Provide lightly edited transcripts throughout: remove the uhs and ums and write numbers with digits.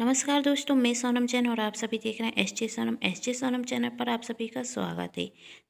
नमस्कार दोस्तों, मैं सोनम जैन और आप सभी देख रहे हैं एस जे सोनम चैनल पर आप सभी का स्वागत है।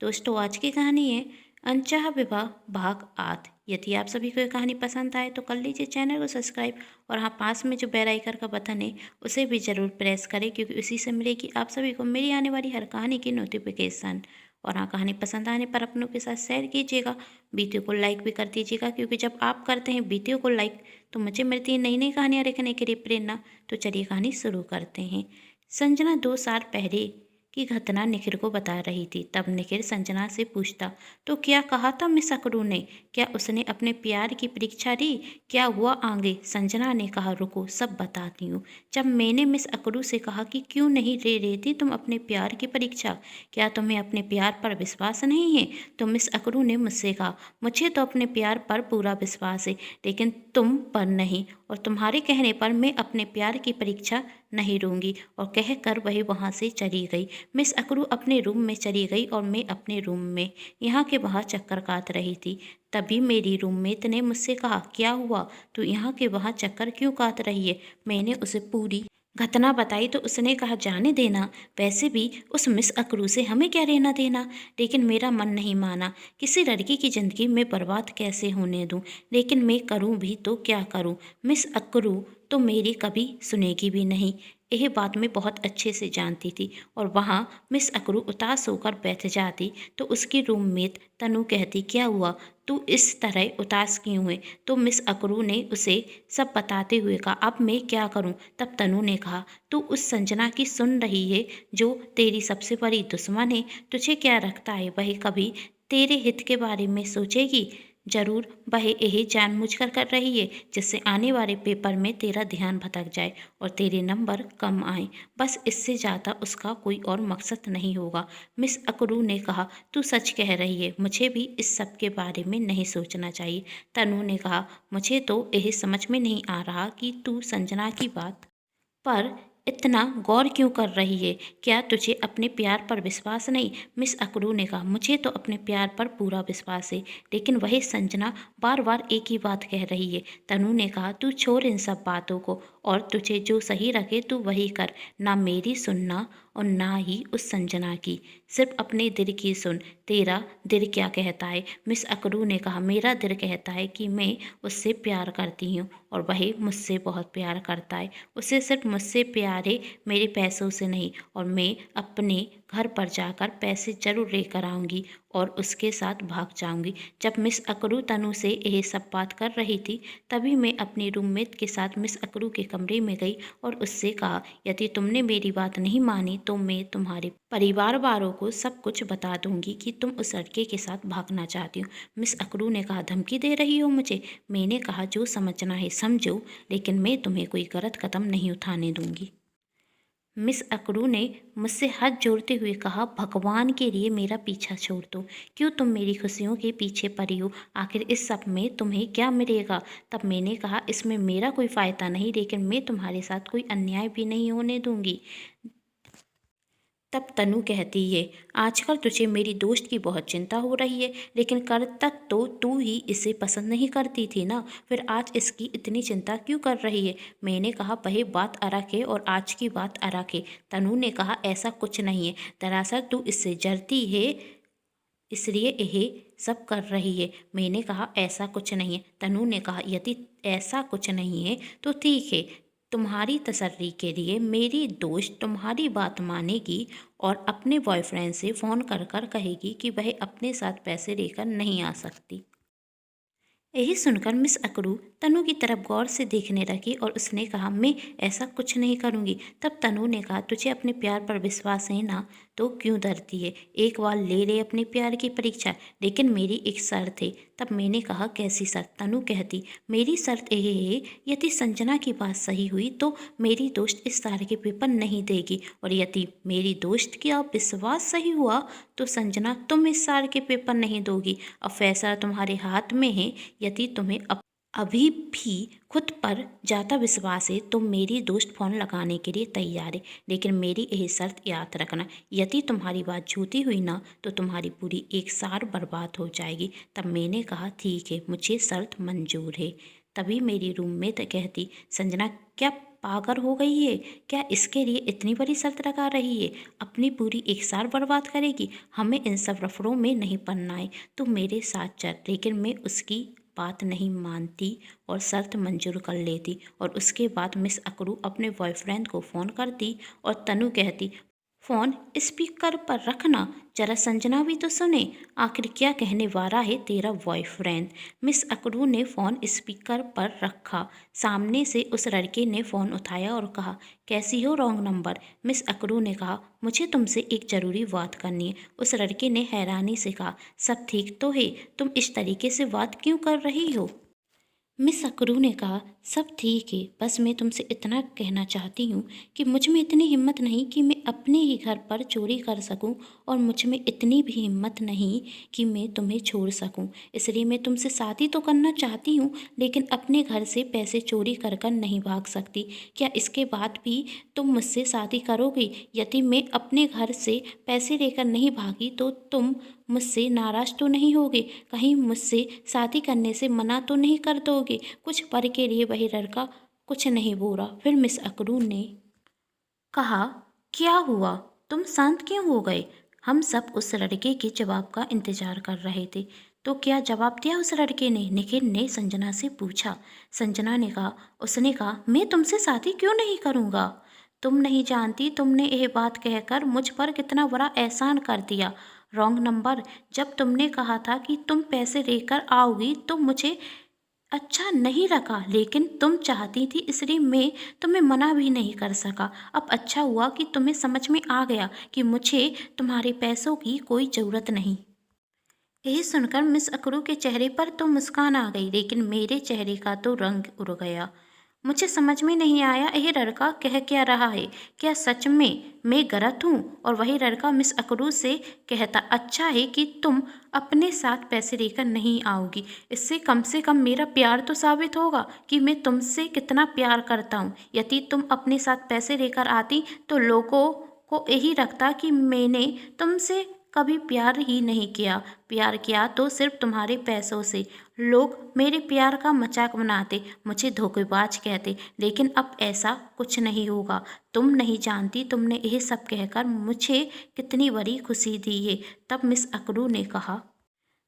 दोस्तों, आज की कहानी है अनचाहा विवाह भाग 8। यदि आप सभी को ये कहानी पसंद आए तो कर लीजिए चैनल को सब्सक्राइब और हाँ, पास में जो बेल आइकन का बटन है उसे भी ज़रूर प्रेस करें, क्योंकि उसी से मिलेगी आप सभी को मेरी आने वाली हर कहानी की नोटिफिकेशन। और हाँ, कहानी पसंद आने पर अपनों के साथ शेयर कीजिएगा, वीडियो को लाइक भी कर दीजिएगा, क्योंकि जब आप करते हैं वीडियो को लाइक तो मुझे मिलती है नई नई कहानियाँ लिखने के लिए प्रेरणा। तो चलिए कहानी शुरू करते हैं। संजना 2 साल पहले की घटना निखिल को बता रही थी। तब निखिल संजना से पूछता, तो क्या कहा था मिस अकरू ने? क्या उसने अपने प्यार की परीक्षा दी? क्या हुआ आगे? संजना ने कहा, रुको सब बताती हूँ। जब मैंने मिस अकरू से कहा कि क्यों नहीं ले रही थी तुम अपने प्यार की परीक्षा, क्या तुम्हें अपने प्यार पर विश्वास नहीं है? तो मिस अकरू ने मुझसे कहा, मुझे तो अपने प्यार पर पूरा विश्वास है, लेकिन तुम पर नहीं, और तुम्हारे कहने पर मैं अपने प्यार की परीक्षा नहीं दूंगी। और कहकर वही वहाँ से चली गई। मिस अकरू अपने रूम में चली गई और मैं अपने रूम में यहाँ के बाहर चक्कर काट रही थी। तभी मेरी रूममेट ने मुझसे कहा, क्या हुआ, तू यहाँ के वहाँ चक्कर क्यों काट रही है? मैंने उसे पूरी घटना बताई तो उसने कहा, जाने देना, वैसे भी उस मिस अकरू से हमें क्या लेना देना। लेकिन मेरा मन नहीं माना। किसी लड़की की ज़िंदगी में बर्बाद कैसे होने दूं? लेकिन मैं करूं भी तो क्या करूं? मिस अकरू तो मेरी कभी सुनेगी भी नहीं। यह बात मैं बहुत अच्छे से जानती थी। और वहाँ मिस अकरू उदास होकर बैठ जाती तो उसकी रूममेट तनु कहती, क्या हुआ, तू इस तरह उदास क्यों है? तो मिस अकरू ने उसे सब बताते हुए कहा, अब मैं क्या करूं? तब तनु ने कहा, तू उस संजना की सुन रही है जो तेरी सबसे बड़ी दुश्मन है? तुझे क्या रखता है वह कभी तेरे हित के बारे में सोचेगी? जरूर वह यही जानबूझकर कर रही है, जिससे आने वाले पेपर में तेरा ध्यान भटक जाए और तेरे नंबर कम आए। बस इससे ज़्यादा उसका कोई और मकसद नहीं होगा। मिस अकरू ने कहा, तू सच कह रही है, मुझे भी इस सब के बारे में नहीं सोचना चाहिए। तनु ने कहा, मुझे तो यह समझ में नहीं आ रहा कि तू संजना की बात पर इतना गौर क्यों कर रही है? क्या तुझे अपने प्यार पर विश्वास नहीं? मिस अकरू ने कहा, मुझे तो अपने प्यार पर पूरा विश्वास है, लेकिन वही संजना बार बार एक ही बात कह रही है। तनु ने कहा, तू छोड़ इन सब बातों को और तुझे जो सही रखे तू वही कर। ना मेरी सुनना और ना ही उस संजना की, सिर्फ अपने दिल की सुन। तेरा दिल क्या कहता है? मिस अकरू ने कहा, मेरा दिल कहता है कि मैं उससे प्यार करती हूँ और वही मुझसे बहुत प्यार करता है। उसे सिर्फ मुझसे प्यार है, मेरे पैसों से नहीं। और मैं अपने घर पर जाकर पैसे जरूर लेकर आऊँगी और उसके साथ भाग जाऊंगी। जब मिस अकरू तनु से यह सब बात कर रही थी, तभी मैं अपनी रूममेट के साथ मिस अकरू के कमरे में गई और उससे कहा, यदि तुमने मेरी बात नहीं मानी तो मैं तुम्हारे परिवार वालों को सब कुछ बता दूंगी कि तुम उस लड़के के साथ भागना चाहती हो। मिस अकरू ने कहा, धमकी दे रही हो मुझे? मैंने कहा, जो समझना है समझो, लेकिन मैं तुम्हें कोई गलत कदम नहीं उठाने दूंगी। मिस अकरू ने मुझसे हाथ जोड़ते हुए कहा, भगवान के लिए मेरा पीछा छोड़ दो। क्यों तुम मेरी खुशियों के पीछे पड़ी हो? आखिर इस सब में तुम्हें क्या मिलेगा? तब मैंने कहा, इसमें मेरा कोई फ़ायदा नहीं, लेकिन मैं तुम्हारे साथ कोई अन्याय भी नहीं होने दूंगी। तब तनु कहती है, आजकल तुझे मेरी दोस्त की बहुत चिंता हो रही है, लेकिन कल तक तो तू ही इसे पसंद नहीं करती थी ना, फिर आज इसकी इतनी चिंता क्यों कर रही है? मैंने कहा, वही बात अलग है और आज की बात अलग है। तनु ने कहा, ऐसा कुछ नहीं है, दरअसल तू इससे जलती है इसलिए यह सब कर रही है। मैंने कहा, ऐसा कुछ नहीं है। तनु ने कहा, यदि ऐसा कुछ नहीं है तो ठीक है, तुम्हारी तसल्ली के लिए मेरी दोस्त तुम्हारी बात मानेगी और अपने बॉयफ्रेंड से फ़ोन कर कर कहेगी कि वह अपने साथ पैसे लेकर नहीं आ सकती। यही सुनकर मिस अकरू तनु की तरफ गौर से देखने लगी और उसने कहा, मैं ऐसा कुछ नहीं करूँगी। तब तनु ने कहा, तुझे अपने प्यार पर विश्वास है ना, तो क्यों डरती है? एक बार ले ले अपने प्यार की परीक्षा, लेकिन मेरी एक शर्त है। तब मैंने कहा, कैसी शर्त? तनु कहती, मेरी शर्त यह है, यदि संजना की बात सही हुई तो मेरी दोस्त इस साल के पेपर नहीं देगी, और यदि मेरी दोस्त की अब विश्वास सही हुआ तो संजना तुम इस साल के पेपर नहीं दोगी। अब फैसला तुम्हारे हाथ में है। यदि तुम्हें अभी भी खुद पर ज़्यादा विश्वास है तो मेरी दोस्त फ़ोन लगाने के लिए तैयार है, लेकिन मेरी यही शर्त याद रखना, यदि तुम्हारी बात झूठी हुई ना तो तुम्हारी पूरी एक साल बर्बाद हो जाएगी। तब मैंने कहा, ठीक है, मुझे शर्त मंजूर है। तभी मेरी रूममेट कहती, संजना क्या पागल हो गई है क्या? इसके लिए इतनी बड़ी शर्त लगा रही है? अपनी पूरी एक साल बर्बाद करेगी। हमें इन सब रफड़ों में नहीं पड़ना है, तू मेरे साथ चल। लेकिन मैं उसकी बात नहीं मानती और शर्त मंजूर कर लेती। और उसके बाद मिस अकरू अपने बॉयफ्रेंड को फ़ोन करती और तनु कहती, फ़ोन स्पीकर पर रखना, जरा संजना भी तो सुने, आखिर क्या कहने वाला है तेरा बॉयफ्रेंड। मिस अकरू ने फ़ोन स्पीकर पर रखा। सामने से उस लड़के ने फ़ोन उठाया और कहा, कैसी हो रॉन्ग नंबर। मिस अकरू ने कहा, मुझे तुमसे एक ज़रूरी बात करनी है। उस लड़के ने हैरानी से कहा, सब ठीक तो है, तुम इस तरीके से बात क्यों कर रही हो? मिस अकरू ने कहा, सब ठीक है, बस मैं तुमसे इतना कहना चाहती हूँ कि मुझ में इतनी हिम्मत नहीं कि मैं अपने ही घर पर चोरी कर सकूँ, और मुझ में इतनी भी हिम्मत नहीं कि मैं तुम्हें छोड़ सकूँ। इसलिए मैं तुमसे शादी तो करना चाहती हूँ, लेकिन अपने घर से पैसे चोरी कर कर नहीं भाग सकती। क्या इसके बाद भी तुम मुझसे शादी करोगी? यदि मैं अपने घर से पैसे लेकर नहीं भागी तो तुम मुझसे नाराज़ तो नहीं होगे? कहीं मुझसे शादी करने से मना तो नहीं कर दोगे? कुछ पल के लिए वही लड़का कुछ नहीं बोला। फिर मिस अकरू ने कहा, क्या हुआ, तुम शांत क्यों हो गए? हम सब उस लड़के के जवाब का इंतजार कर रहे थे। तो क्या जवाब दिया उस लड़के ने? निखिल ने संजना से पूछा। संजना ने कहा, उसने कहा, मैं तुमसे शादी क्यों नहीं करूँगा? तुम नहीं जानती तुमने यह बात कहकर मुझ पर कितना बड़ा एहसान कर दिया। रॉन्ग नंबर, जब तुमने कहा था कि तुम पैसे लेकर आओगी तो मुझे अच्छा नहीं लगा, लेकिन तुम चाहती थी इसलिए मैं तुम्हें मना भी नहीं कर सका। अब अच्छा हुआ कि तुम्हें समझ में आ गया कि मुझे तुम्हारे पैसों की कोई ज़रूरत नहीं। यही सुनकर मिस अकरू के चेहरे पर तो मुस्कान आ गई, लेकिन मेरे चेहरे का तो रंग उड़ गया। मुझे समझ में नहीं आया यह लड़का कह क्या रहा है। क्या सच में मैं गलत हूँ? और वही लड़का मिस अकरू से कहता, अच्छा है कि तुम अपने साथ पैसे लेकर नहीं आओगी। इससे कम मेरा प्यार तो साबित होगा कि मैं तुमसे कितना प्यार करता हूँ। यदि तुम अपने साथ पैसे लेकर आती तो लोगों को यही लगता कि मैंने तुमसे कभी प्यार ही नहीं किया। प्यार किया तो सिर्फ तुम्हारे पैसों से। लोग मेरे प्यार का मजाक बनाते, मुझे धोखेबाज कहते, लेकिन अब ऐसा कुछ नहीं होगा। तुम नहीं जानती तुमने यह सब कहकर मुझे कितनी बड़ी खुशी दी है। तब मिस अकरू ने कहा,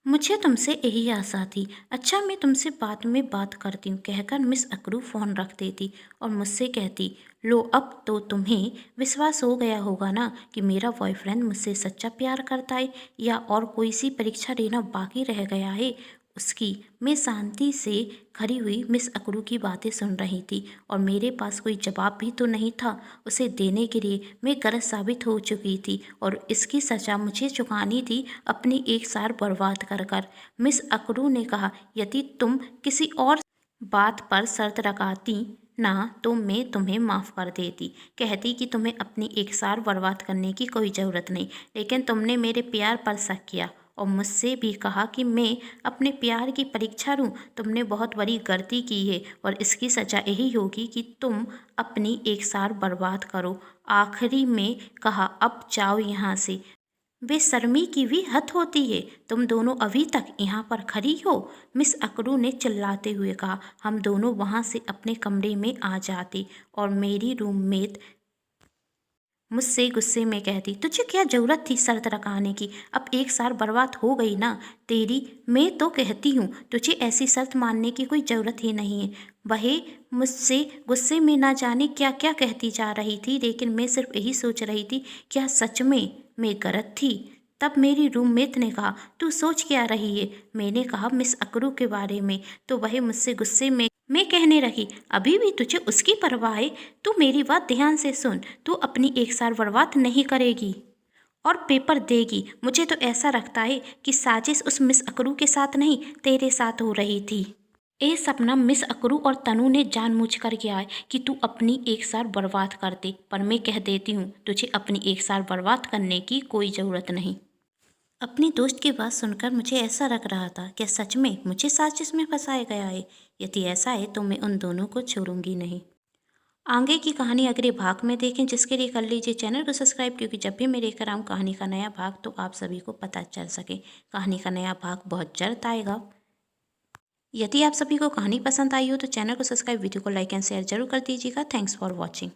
मुझे तुमसे यही आशा थी। अच्छा, मैं तुमसे बाद में बात करती हूँ, कहकर मिस अकरू फ़ोन रख देती और मुझसे कहती, लो अब तो तुम्हें विश्वास हो गया होगा ना कि मेरा बॉयफ्रेंड मुझसे सच्चा प्यार करता है, या और कोई सी परीक्षा देना बाकी रह गया है उसकी। मैं शांति से खड़ी हुई मिस अकरू की बातें सुन रही थी और मेरे पास कोई जवाब भी तो नहीं था उसे देने के लिए। मैं गलत साबित हो चुकी थी और इसकी सज़ा मुझे चुकानी थी अपनी एक साल बर्बाद कर कर। मिस अकरू ने कहा, यदि तुम किसी और बात पर शर्त लगाती ना तो मैं तुम्हें माफ़ कर देती, कहती कि तुम्हें अपनी एक साल बर्बाद करने की कोई ज़रूरत नहीं। लेकिन तुमने मेरे प्यार पर शक किया और मुझसे भी कहा कि मैं अपने प्यार की परीक्षा लूँ। तुमने बहुत बड़ी गलती की है और इसकी सज़ा यही होगी कि तुम अपनी एक साल बर्बाद करो। आखिरी में कहा, अब जाओ यहाँ से। बेशर्मी की भी हद होती है, तुम दोनों अभी तक यहाँ पर खड़ी हो। मिस अकरू ने चिल्लाते हुए कहा। हम दोनों वहाँ से अपने कमरे में आ जाते और मेरी रूममेट मुझसे गुस्से में कहती, तुझे क्या ज़रूरत थी शर्त लगाने की? अब एक साल बर्बाद हो गई ना तेरी। मैं तो कहती हूँ तुझे ऐसी शर्त मानने की कोई ज़रूरत ही नहीं है। वह मुझसे गुस्से में ना जाने क्या क्या कहती जा रही थी, लेकिन मैं सिर्फ यही सोच रही थी, क्या सच में मैं गलत थी? तब मेरी रूममेट ने कहा, तू सोच क्या रही है? मैंने कहा मिस अकरू के बारे में, तो वह मुझसे गुस्से में मैं कहने लगी, अभी भी तुझे उसकी परवाह है? तू मेरी बात ध्यान से सुन, तू अपनी एक साल बर्बाद नहीं करेगी और पेपर देगी। मुझे तो ऐसा लगता है कि साजिश उस मिस अकरू के साथ नहीं तेरे साथ हो रही थी। ए सपना, मिस अकरू और तनु ने जानबूझकर किया है कि तू अपनी एक साल बर्बाद कर दे, पर मैं कह देती हूँ तुझे अपनी एक साल बर्बाद करने की कोई ज़रूरत नहीं। अपनी दोस्त की बात सुनकर मुझे ऐसा लग रहा था, क्या सच में मुझे साजिश में फंसाया गया है? यदि ऐसा है तो मैं उन दोनों को छोड़ूंगी नहीं। आगे की कहानी अगले भाग में देखें, जिसके लिए कर लीजिए चैनल को सब्सक्राइब, क्योंकि जब भी मैं लेकर आऊँ कहानी का नया भाग तो आप सभी को पता चल सके। कहानी का नया भाग बहुत जल्द आएगा। यदि आप सभी को कहानी पसंद आई हो तो चैनल को सब्सक्राइब, वीडियो को लाइक एंड शेयर जरूर कर दीजिएगा। Thanks for watching.